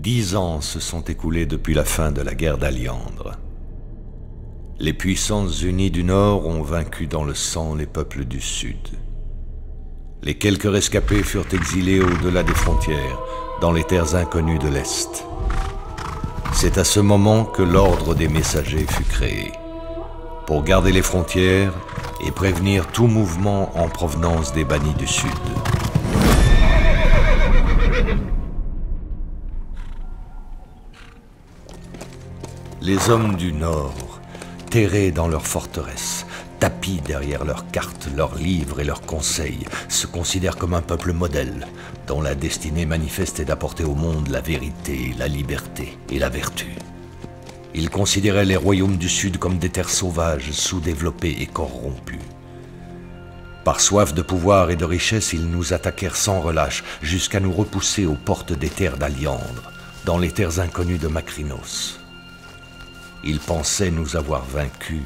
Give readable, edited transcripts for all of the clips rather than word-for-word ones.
10 ans se sont écoulés depuis la fin de la guerre d'Aliandre. Les puissances unies du Nord ont vaincu dans le sang les peuples du Sud. Les quelques rescapés furent exilés au-delà des frontières, dans les terres inconnues de l'Est. C'est à ce moment que l'ordre des messagers fut créé, pour garder les frontières et prévenir tout mouvement en provenance des bannis du Sud. Les hommes du Nord, terrés dans leurs forteresses, tapis derrière leurs cartes, leurs livres et leurs conseils, se considèrent comme un peuple modèle, dont la destinée manifeste est d'apporter au monde la vérité, la liberté et la vertu. Ils considéraient les royaumes du Sud comme des terres sauvages, sous-développées et corrompues. Par soif de pouvoir et de richesse, ils nous attaquèrent sans relâche, jusqu'à nous repousser aux portes des terres d'Aliandre, dans les terres inconnues de Macrinos. Ils pensaient nous avoir vaincus.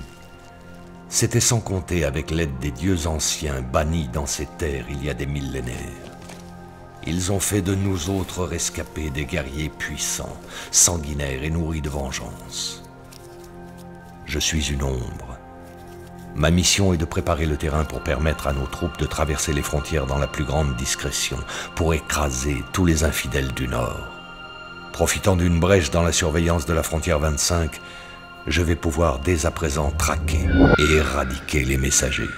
C'était sans compter avec l'aide des dieux anciens bannis dans ces terres il y a des millénaires. Ils ont fait de nous autres rescapés des guerriers puissants, sanguinaires et nourris de vengeance. Je suis une ombre. Ma mission est de préparer le terrain pour permettre à nos troupes de traverser les frontières dans la plus grande discrétion, pour écraser tous les infidèles du Nord. Profitant d'une brèche dans la surveillance de la frontière 25, je vais pouvoir dès à présent traquer et éradiquer les messagers.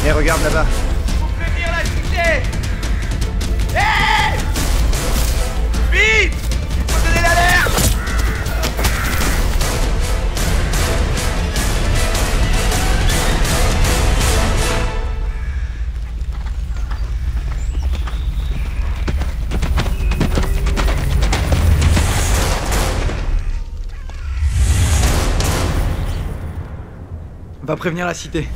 Et regarde là-bas. Faut prévenir la cité. Hé! Vite! Il faut donner l'alerte! Va prévenir la cité.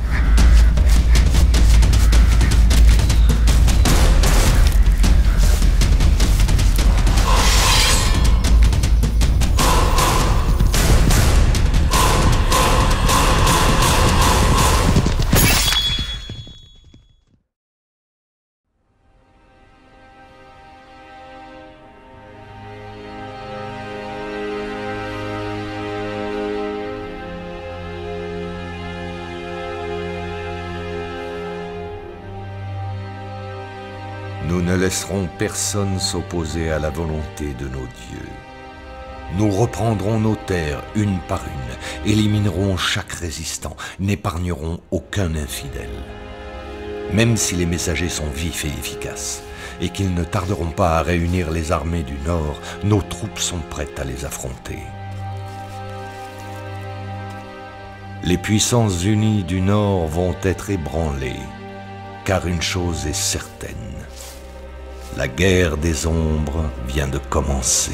Nous ne laisserons personne s'opposer à la volonté de nos dieux. Nous reprendrons nos terres une par une, éliminerons chaque résistant, n'épargnerons aucun infidèle. Même si les messagers sont vifs et efficaces, et qu'ils ne tarderont pas à réunir les armées du Nord, nos troupes sont prêtes à les affronter. Les puissances unies du Nord vont être ébranlées, car une chose est certaine. La guerre des ombres vient de commencer.